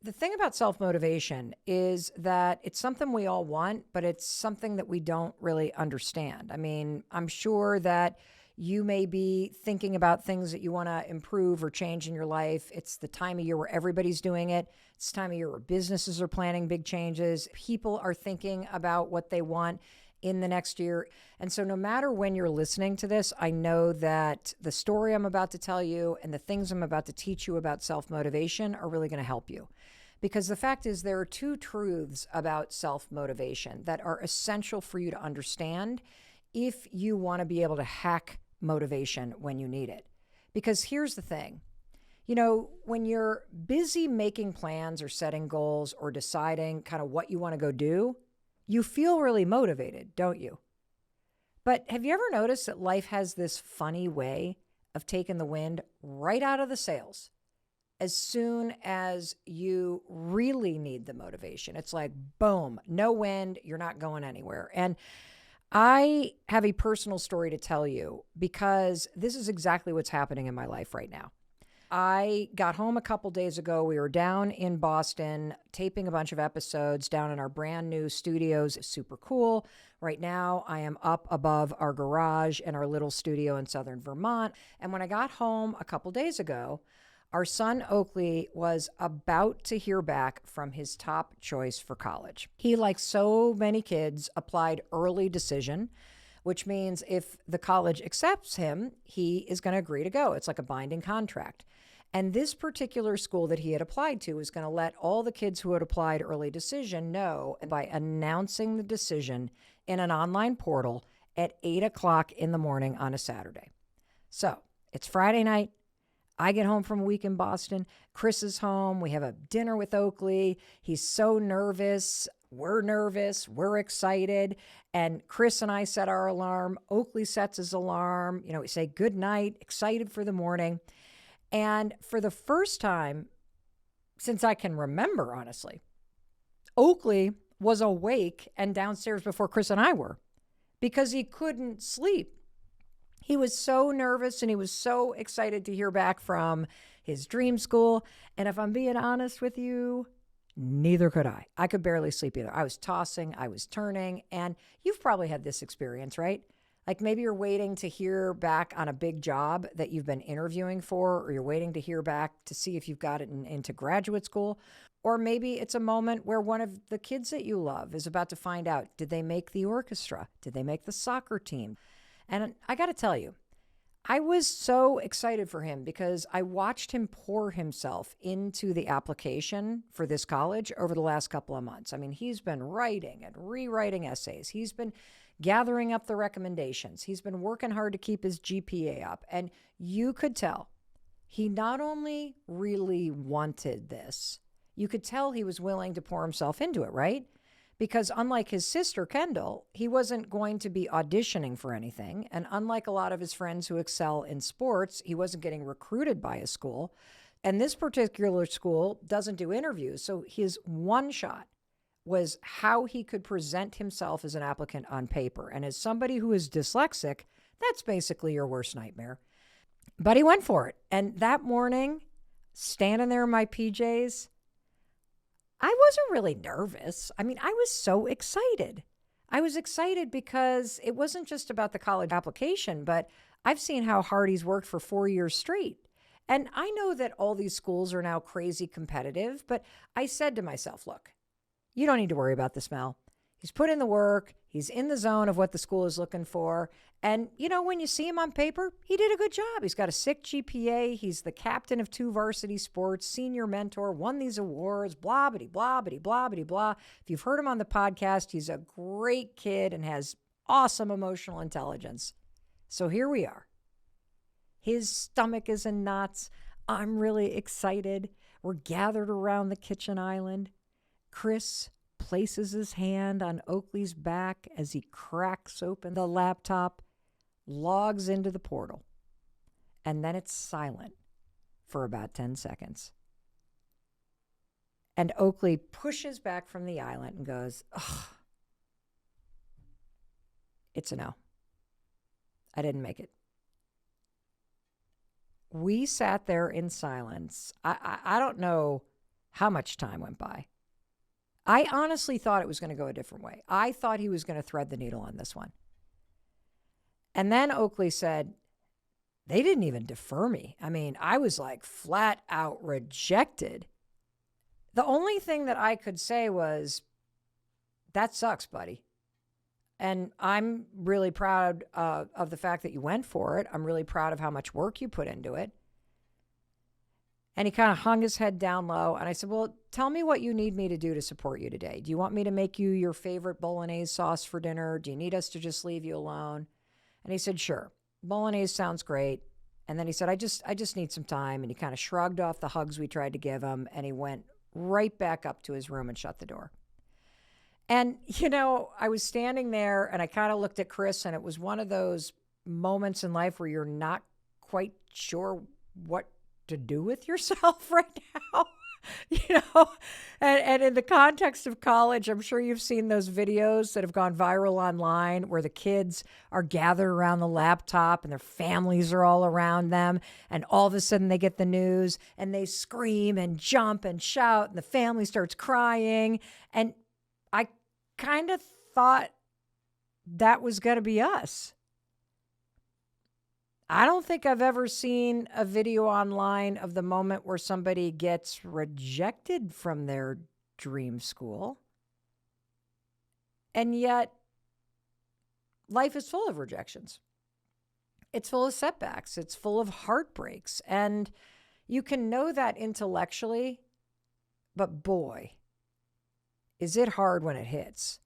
The thing about self-motivation is that it's something we all want, but it's something that we don't really understand. I mean, I'm sure that you may be thinking about things that you want to improve or change in your life. It's the time of year where everybody's doing it. It's the time of year where businesses are planning big changes. People are thinking about what they want in the next year. And so no matter when you're listening to this, I know that the story I'm about to tell you and the things I'm about to teach you about self-motivation are really going to help you. Because the fact is, there are two truths about self-motivation that are essential for you to understand if you want to be able to hack motivation when you need it. Because here's the thing. When you're busy making plans or setting goals or deciding kind of what you want to go do, you feel really motivated, don't you? But have you ever noticed that life has this funny way of taking the wind right out of the sails? As soon as you really need the motivation, it's like, boom, no wind, you're not going anywhere. And I have a personal story to tell you because this is exactly what's happening in my life right now. I got home a couple days ago. We were down in Boston taping a bunch of episodes down in our brand new studios. Super cool. Right now, I am up above our garage in our little studio in southern Vermont. And when I got home a couple days ago, our son Oakley was about to hear back from his top choice for college. He, like so many kids, applied early decision, which means if the college accepts him, he is going to agree to go. It's like a binding contract. And this particular school that he had applied to was going to let all the kids who had applied early decision know by announcing the decision in an online portal at 8 o'clock in the morning on a Saturday. So it's Friday night. I get home from a week in Boston. Chris is home. We have a dinner with Oakley. He's so nervous. We're nervous. We're excited. And Chris and I set our alarm. Oakley sets his alarm. We say good night, excited for the morning. And for the first time since I can remember, honestly, Oakley was awake and downstairs before Chris and I were because he couldn't sleep. He was so nervous and he was so excited to hear back from his dream school. And if I'm being honest with you, neither could I. I could barely sleep either. I was tossing, I was turning, and you've probably had this experience, right? Like maybe you're waiting to hear back on a big job that you've been interviewing for, or you're waiting to hear back to see if you've got it into graduate school. Or maybe it's a moment where one of the kids that you love is about to find out, did they make the orchestra? Did they make the soccer team? And I got to tell you, I was so excited for him because I watched him pour himself into the application for this college over the last couple of months. I mean, he's been writing and rewriting essays. He's been gathering up the recommendations. He's been working hard to keep his GPA up. And you could tell he not only really wanted this, you could tell he was willing to pour himself into it, right? Because unlike his sister, Kendall, he wasn't going to be auditioning for anything. And unlike a lot of his friends who excel in sports, he wasn't getting recruited by a school. And this particular school doesn't do interviews. So his one shot was how he could present himself as an applicant on paper. And as somebody who is dyslexic, that's basically your worst nightmare. But he went for it. And that morning, standing there in my PJs, I wasn't really nervous. I mean, I was so excited. I was excited because it wasn't just about the college application, but I've seen how hard he's worked for 4 years straight. And I know that all these schools are now crazy competitive, but I said to myself, look, you don't need to worry about this, Mel. He's put in the work. He's in the zone of what the school is looking for. And, when you see him on paper, he did a good job. He's got a 6 GPA. He's the captain of 2 varsity sports, senior mentor, won these awards, blah, bitty, blah, bitty, blah, bitty, blah. If you've heard him on the podcast, he's a great kid and has awesome emotional intelligence. So here we are. His stomach is in knots. I'm really excited. We're gathered around the kitchen island. Chris places his hand on Oakley's back as he cracks open the laptop, logs into the portal, and then it's silent for about 10 seconds. And Oakley pushes back from the island and goes, ugh, it's a no. I didn't make it. We sat there in silence. I don't know how much time went by. I honestly thought it was going to go a different way. I thought he was going to thread the needle on this one. And then Oakley said, they didn't even defer me. I mean, I was like flat out rejected. The only thing that I could say was, that sucks, buddy. And I'm really proud of the fact that you went for it. I'm really proud of how much work you put into it. And he kind of hung his head down low. And I said, well, tell me what you need me to do to support you today. Do you want me to make you your favorite bolognese sauce for dinner? Do you need us to just leave you alone? And he said, sure. Bolognese sounds great. And then he said, I just need some time. And he kind of shrugged off the hugs we tried to give him. And he went right back up to his room and shut the door. And, I was standing there and I kind of looked at Chris, and it was one of those moments in life where you're not quite sure what to do with yourself right now. And in the context of college, I'm sure you've seen those videos that have gone viral online where the kids are gathered around the laptop and their families are all around them. And all of a sudden they get the news and they scream and jump and shout and the family starts crying. And I kind of thought that was going to be us. I don't think I've ever seen a video online of the moment where somebody gets rejected from their dream school. And yet, life is full of rejections. It's full of setbacks. It's full of heartbreaks. And you can know that intellectually, but boy, is it hard when it hits.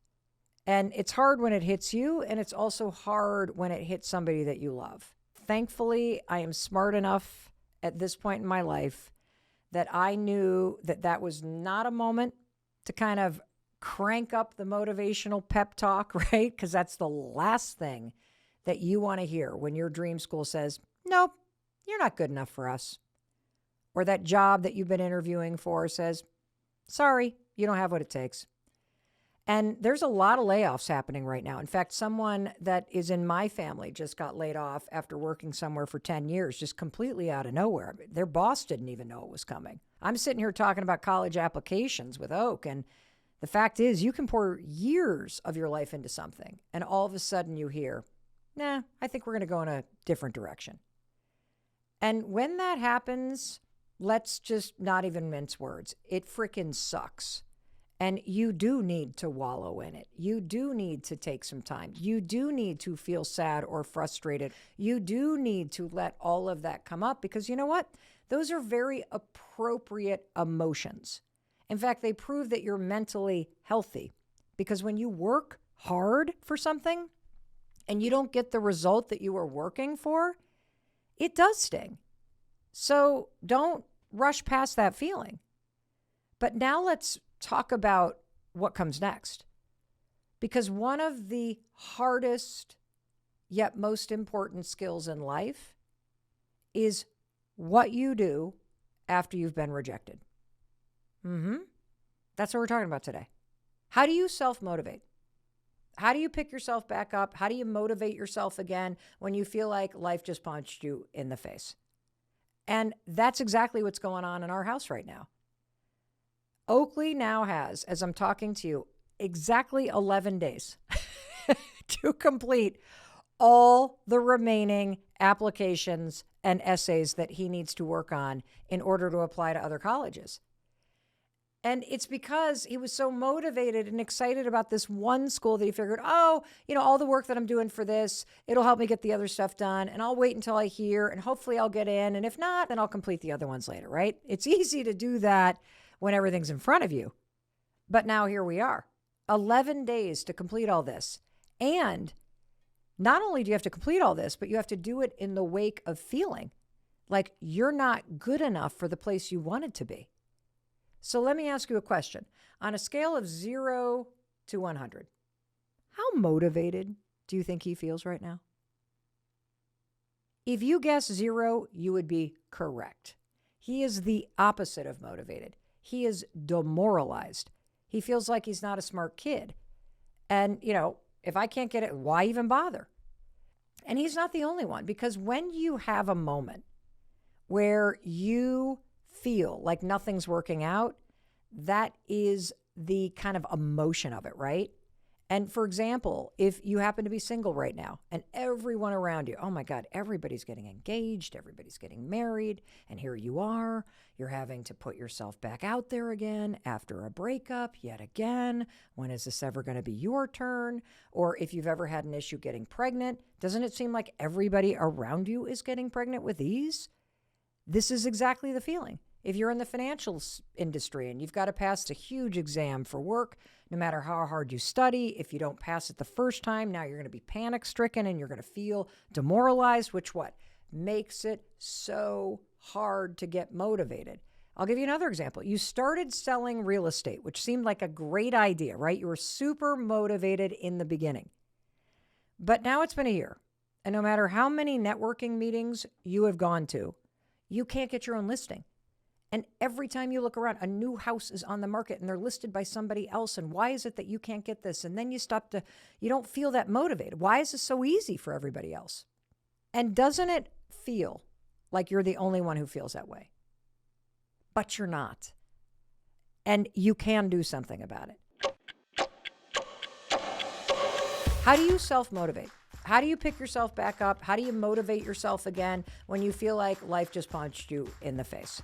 And it's hard when it hits you, and it's also hard when it hits somebody that you love. Thankfully, I am smart enough at this point in my life that I knew that that was not a moment to kind of crank up the motivational pep talk, right? Because that's the last thing that you want to hear when your dream school says, nope, you're not good enough for us. Or that job that you've been interviewing for says, sorry, you don't have what it takes. And there's a lot of layoffs happening right now. In fact, someone that is in my family just got laid off after working somewhere for 10 years, just completely out of nowhere. Their boss didn't even know it was coming. I'm sitting here talking about college applications with Oak, and the fact is you can pour years of your life into something, and all of a sudden you hear, nah, I think we're going to go in a different direction. And when that happens, let's just not even mince words. It freaking sucks. And you do need to wallow in it. You do need to take some time. You do need to feel sad or frustrated. You do need to let all of that come up because you know what? Those are very appropriate emotions. In fact, they prove that you're mentally healthy because when you work hard for something and you don't get the result that you were working for, it does sting. So don't rush past that feeling. But now let's talk about what comes next. Because one of the hardest yet most important skills in life is what you do after you've been rejected. That's what we're talking about today. How do you self-motivate? How do you pick yourself back up? How do you motivate yourself again when you feel like life just punched you in the face? And that's exactly what's going on in our house right now. Oakley now has, as I'm talking to you, exactly 11 days to complete all the remaining applications and essays that he needs to work on in order to apply to other colleges. And it's because he was so motivated and excited about this one school that he figured, all the work that I'm doing for this, it'll help me get the other stuff done. And I'll wait until I hear, and hopefully I'll get in. And if not, then I'll complete the other ones later, right? It's easy to do that when everything's in front of you. But now here we are, 11 days to complete all this. And not only do you have to complete all this, but you have to do it in the wake of feeling like you're not good enough for the place you wanted to be. So let me ask you a question. On a scale of 0 to 100, how motivated do you think he feels right now? If you guess 0, you would be correct. He is the opposite of motivated. He is demoralized. He feels like he's not a smart kid. And, if I can't get it, why even bother? And he's not the only one, because when you have a moment where you feel like nothing's working out, That is the kind of emotion of it, right? And for example, if you happen to be single right now and everyone around you, oh my God, everybody's getting engaged, everybody's getting married, and here you are, you're having to put yourself back out there again after a breakup yet again. When is this ever going to be your turn? Or if you've ever had an issue getting pregnant, doesn't it seem like everybody around you is getting pregnant with ease? This is exactly the feeling. If you're in the financial industry and you've got to pass a huge exam for work, no matter how hard you study, if you don't pass it the first time, now you're going to be panic stricken and you're going to feel demoralized, which what? Makes it so hard to get motivated. I'll give you another example. You started selling real estate, which seemed like a great idea, right? You were super motivated in the beginning. But now it's been a year. And no matter how many networking meetings you have gone to, you can't get your own listing. And every time you look around, a new house is on the market and they're listed by somebody else. And why is it that you can't get this? And then you don't feel that motivated. Why is this so easy for everybody else? And doesn't it feel like you're the only one who feels that way? But you're not. And you can do something about it. How do you self-motivate? How do you pick yourself back up? How do you motivate yourself again when you feel like life just punched you in the face?